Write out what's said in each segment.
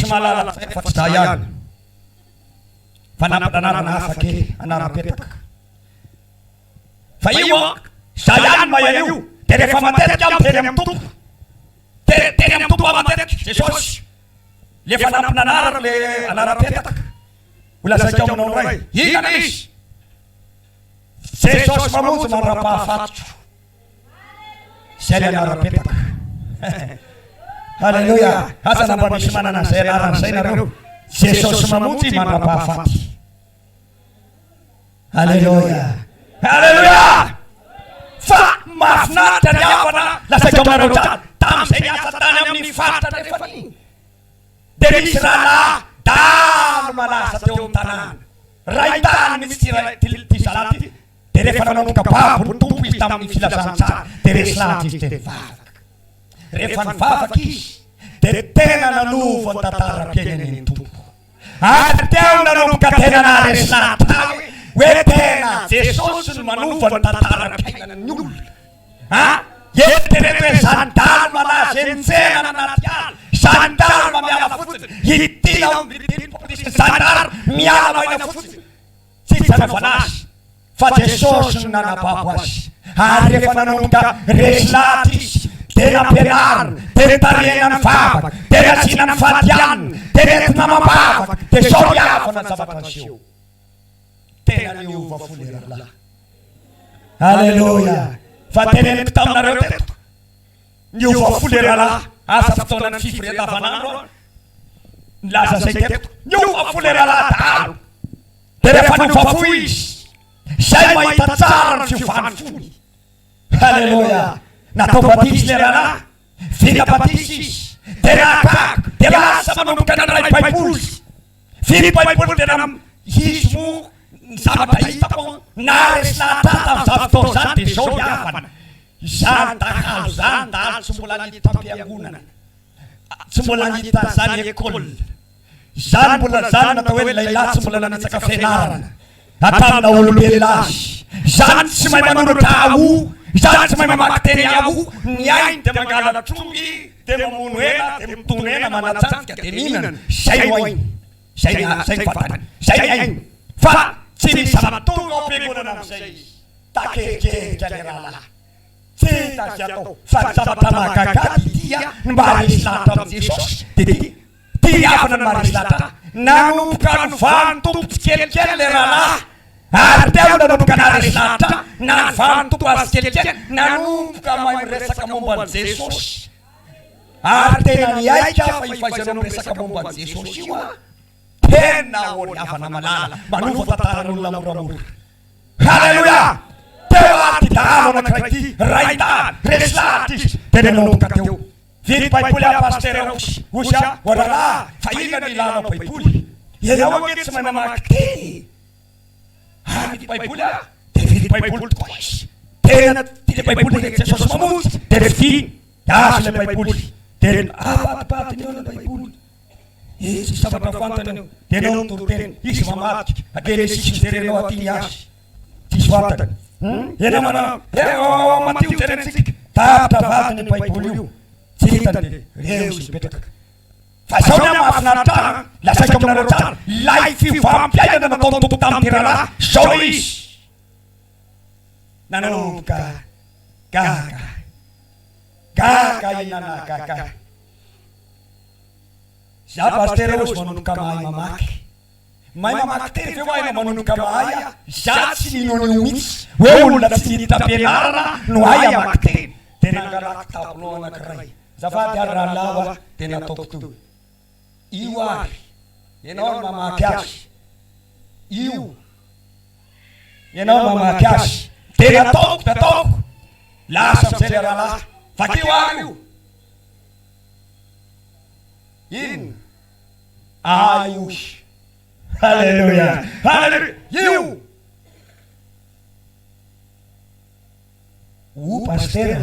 malala fatsayan. Fanapadanar na fake anarapetak. Faiwa sayan mayayu telefamatet jam telem tup. Telem tup amatet Jesus. Le fanapadanar le anarapetak. Ula sa jam nonray. Yiganish. Jesus mamus marapafat. Sela anarapetak. Haleluya. Hasa na bishimana na sela na ro. Jesus mamuti marapafat. Haleluya. Haleluya. Fa mafna tanyapana la sa kamarota tam senya satana ni fata defani. Derisala tam mala sa tiong tanan. Raitan ni sira ti salati. Derefana no kapa puntu pistam ni sila sansa. Dereslati stefa. Refan fa kish. Tetena na nuvo tatara pienen tu. Ateu na no katena na reslata. Wetena Jesus manuver tatara kainan nyul. Ha? Yetere sandal mana sensena natial. Sandal mamya fut. Yitila sandal miala na fut. Sitana fanas. Fa Jesus na papas. Hare fananunka reslatis. Tena penar, tena tarian fabak, tena sinan fatian, tena namabak, te soria fana sabatasyo. Tena ni uva fulera. Haleluya. Fatene tam na rotet. Ni uva fulera la, asa tonan fifre da fanano. La sa seitet. Ni uva fulera la ta. Telefonu fafuis. Sai mai tatsar fi fanfuni. Haleluya. Na to batis lerana, fina batis, terakak, telas sama mungkin rai paipuls, fina paipul dalam hismu sabat itapong nares natatam sabto santi soyapan, santa santa sumulan kita piagunan, sumulan kita sani kol, san bulan san natawin laylat sumulan sa kafenaran, atam na ulubilas, san semai manurut tahu. Jangan semua makteni aku nyain temagala tungi temunuela temtunena manatsan kateninan saywain saya fatan saya fa sini sama tungo pegunan saya take jalerala sita jato fa sama tama kakati dia baris latam Jesus dia pernah baris latam nanumkan fantum jalerala Arteu da bukan aris lata, nan fantu pas keljen, nanum kamai resa kamumban Jesus. Arteu ni aicha fai janum resa kamumban Jesus siwa. Tena woni afana malala, manu fataran ulamur. Haleluya. Tewa kita na kriti, raita, reslatis, tenenum kateu. Viri pai pula pasteros, usha, warala, faina ni lano pai puli. Yelawa git sama makteni. Hari pai pula, teve pai pula twice. Tena teve pai pula que Jesus mamus, teve fim, já se pai pula. Ten apa tinha pai pula. Isso estava para fanta não. Tenon tu ten, isso mamat, aquele se tereno atias. Tiswatan. Era mana, matiu teren sik. Tá vatan pai pula. Citan, reus betak. Façona mafnata, la sa comme na rotar, life fam pia na tonto tam tirala, sois. Nanuka. Kaka inana kaka. Já pasteros manuka mai mamak teve vai manuka mai, já se no limits, eu la cita penara, no ai makte. Tenagara ta no na krai. Zafat yaralawa tenatoktu. Iwar, mama cash. Mama cash. Tera tok, lá será lá. Fakiwaru. In. Ayush. Hallelujah. Hallelujah. Pastor.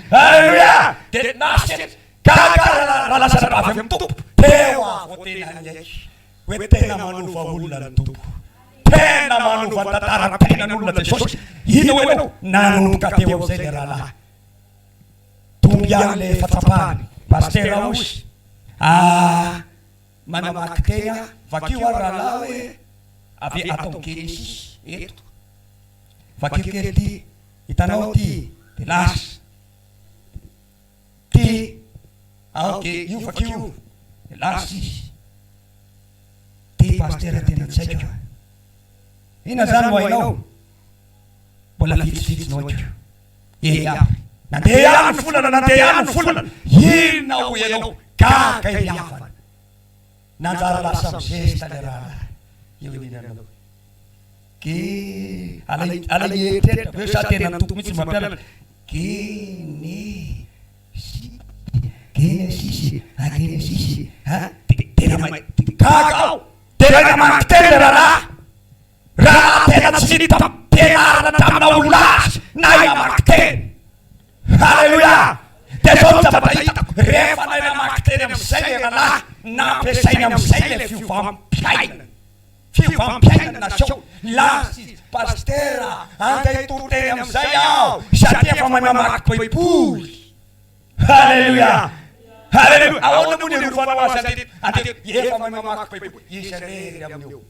Hallelujah. Did not sit. Kakara la sa pafem tup. Tewa fotina nyek. Wetena manu fabulan tup. Tena manu fatatara pena nulla te sos. Hino nanu katewo sederala. Tumbiang le fatapan. Pasteraus. manamaky-tegna vakio rahalahy hoe avy atao kely sisy eto vakio kely ty hitanao ty de lasa ty aoke io vakio de lasa sisy ty pastera tena tsaika ina zany ho hainao mbola fitsifitsinao io aby nandeha any folana nandeha any folana inona ho ianao gaga iavana nanjara lasa mizesta le raha io inanao ke alay eritretra ve sa tena ny tompo mihitsy mampianatra kene sisy akene sisy tena gaga tena maky teny le raha tena tsy nita tenarana tamina ololasy na inamaky teny halleluia de zao ny zavatra hitako rehefa naina maky teny am'izay le rahalahy nampiasainy am'izay le fiovampiainana naseo lasy pastera andeha hitoro-teny am'izay aho satria efa mahay mamaky baiboly halleluia halleluia ahoana moa ny rofanao azy ande efa mahay mamaky baiboly isarery amin'io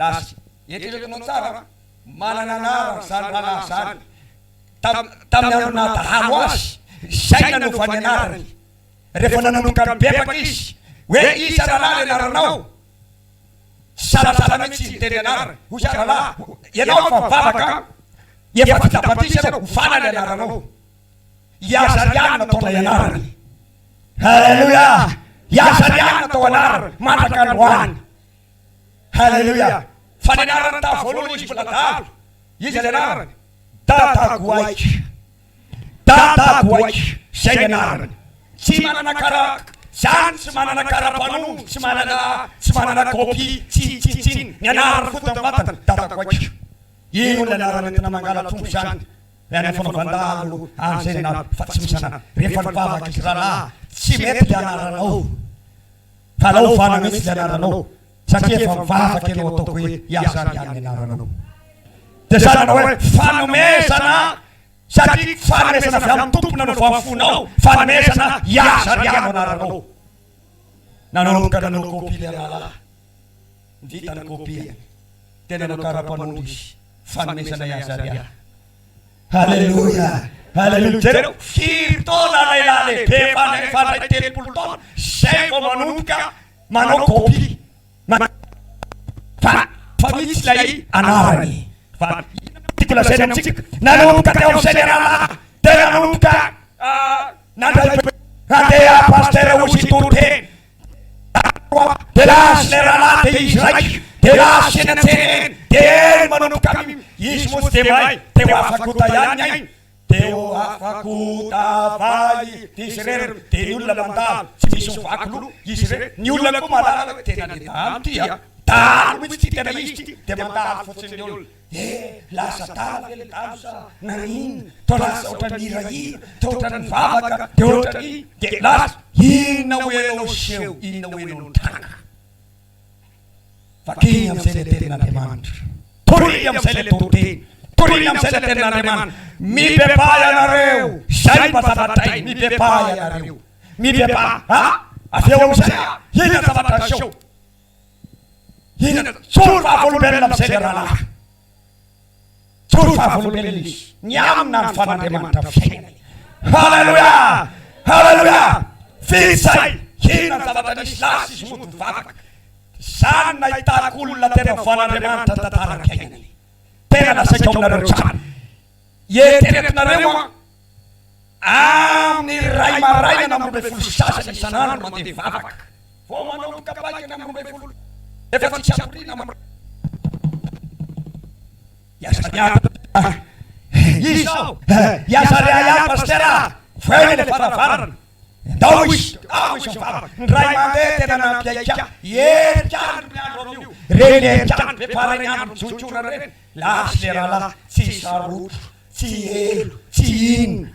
lasy etreletanao tsara manana anara zany raha zany tamin'ny androna dahalo azy zay nanova ny anarany rehefa nananomboka mibepaky izy hoe isa rahalahy le anaranao salasala mihitsy miteny anara ho sa rahalahy ianao fa mivavaka efa fitabatisa anao hovana le anaranao iazariany nataona ianarany halleluia iazariany natao anarany mandraka androany halleluia fa ny anarany ta voalohany izy mbola dalo izy le anarany dadagoaiky zay ny anarany tsy manana karaka zany tsy manana kara-panono tsy manana kopi tsitsiny ny anarany foto vatany dadagoaiky ino le anarany tena mangala tombo zany any fanaovandalo an'izay na fa tsy misy anara rehefa nivavaky izy rahalahy tsy mety le anaranao fa lao vana mihitsy le anaranao satria efa mivavaky anao ataoko hoe iazariany anaranao de zany anao hoe fanomezana satria fanomezana avy amin'ny tompona no voafonao fanomezana iazariano anaranao nanomboka nanao kopi le rahalahy nivita ny kopia tena nanao kara-panondro izy fanomezana iazariano halleluia halleluia jereo firy taona lehilahy lehibe fanray telopolo taona zay vao manomboka manao kopi fa mitsy lay anarany tiako lazainy amitsika nanomboka teo am'izay le rahalahy tena nanomboka nandray andeha pastera osy hitoro-teny de lasy le rahalahy de izy raiky de lasy enantseny de eny manomboka izy motsy de mahay teo afakota ihany ainy teo afakota vai izy rery de ny olona mandalo tsy misy mivakolo izy rery ny olona koa malala hoe tena le dalo tya dalo mihitsy ty tena izy ty de mandalo fotsiny ny olona lasa dalo le dalo sa nanino to lasa ohatrany hirahira to ohatrany mivavaka de ohatrany de lasa inona hoenao seho inona hoenao tranga vakiny am'izay le tenin'andriamanitra toriny am'izay le toroteny toriny am'izay le tenin'andriamanitra mibebay anareo zay mazavatray mibebay anareo mibeba aveo am'izay ina zavatra seho ina tsory fahavolobelona am'izay le rahalahy tsory fahavolobelona izy ny amina ny fanandriamanitra fiainany halleluia halleluia fitsay ina ny zavatra nisy lasy izy moto mivavaka zany nahitako olona tena van'andriamanitra tantaraky ainany tena nasaika aminareo tsara eteretinareo amin'ny ray maraina na amrobe folo sasany isan'andro mandeha mivavaka vao manomboka baika ny amrobe folo efa tsy amorina izao iazariaya pastera voeny le faravarana ndao izy izy mivavaka ny ray mandeha tena nampiaika eritrandro miandro am'io reny eritrandro be parany andro mijojorana reny lasy le rahalahy tsy saroto tsy elo tsy ino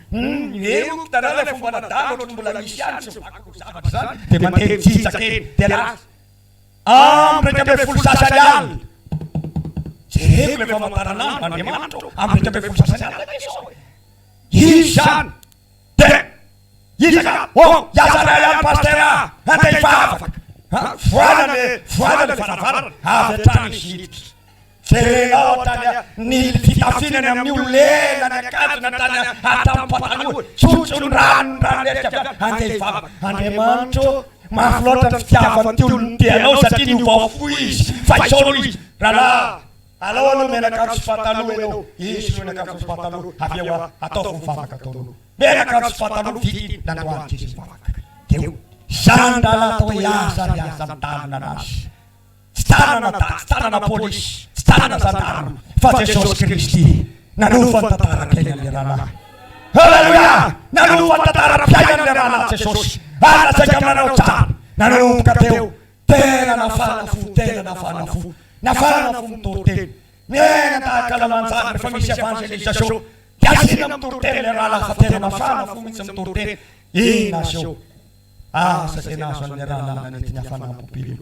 eo tanana le fomba nadalo ohatry mbola misy any tsy mivakako zavatra zany de mandeha jitsakeny de lasy amraiky ambe folo sasany alina jereko le famantaranandro andriamanitra amraiky ambe folo sasany alina izy zany de Isaka, Yasana Pastera, and they Father, have the tongue sheet. Serena, Nil Fitafin and Mule, and a cat and Atam Patanu, Chuchun Ran, and they fab, and a manto, my float and Scavan, Tiano Satinu for Fuish, Fashoish, Rana. Allo, Menacas Patanu, Ish Menacas Patanu, Haviwa, Atofu Fakatonu. Menacas Patanu, Fiti, than one teaching Fak. Sandala Toya, Santana, Stana Polish, Stana Santam, Fateshos Christi, Nanu Fantatara Kayan. Hallelujah! Nanu Fantatara Kayan, Sesos, Ana Sagamana, Nanu Cateo, Tena Nafanafu, Tena Nafanafu. Nafanafu Tote, Nena Calamanza, Famiglia Fangelisha Show, Yasinam Tortella, Hatena Nafanafu, some Torte, Ina Show. Ah, Satena Sonderana, and Tinafana Pupil.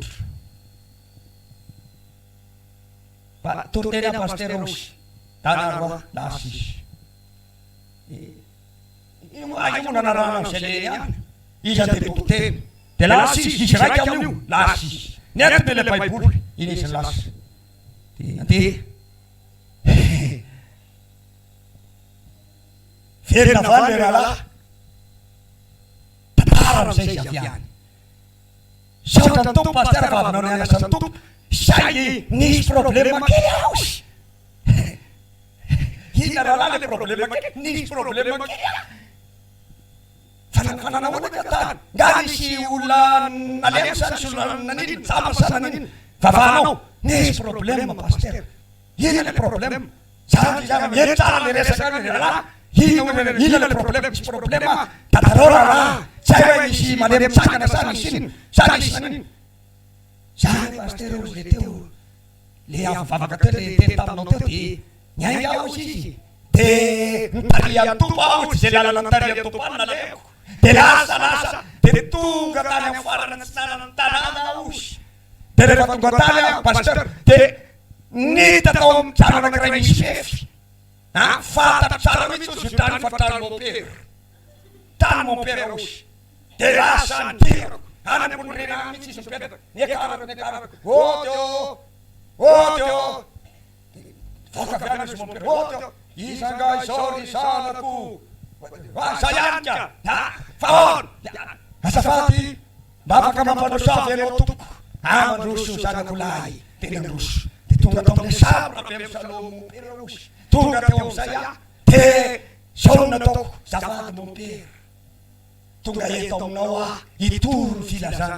But Tortella Pasteros, Tanarva, Lasis. I want to run Shelian. Isn't it Torte? The Lasis, he shall tell you, Lasis. Never by Pur, it is a last. Ferna Valera, Tataram says Yavian. Shout and top Pastor Pavnon and Santup, Shaggy, Niche Problema Chaos. He's not a problem, Niche Problema. Galishi Ulan, Alexa Sulan, Samasanin, Favano, Niche Problema, Pastor. Here's the problem. Sanjam, Yeta, he no problema, Tatarora, Sai, Madame Sakana Sanin, Sanin, Sai Pasteros de Teu, Lea Favacate, Tanotati, Nyayausi, Te Taria Tupa, Zelana Tupana, De Lasa, De Tungatana Faran, Tanana, Pastor, De Nita Tom Tarana Chef. Fata Taravito, Tan Fatal Moper. Tan Moperos. De la Santero. Anna Punina, Mrs. Peter. Nekara, Ojo. Focacanis Moper. Ojo. Isanga, Sorry, Sanaku. Sayanka. Favor. Asafati. Bavakama Padosavero Tuk. Amadrusu Sanakulai. Tenurus. Tungatom Sabra Salom Perus. Tungatom Saya. Te Sonatok Savat Moper. Tungayetom Noah. Itur Filasan.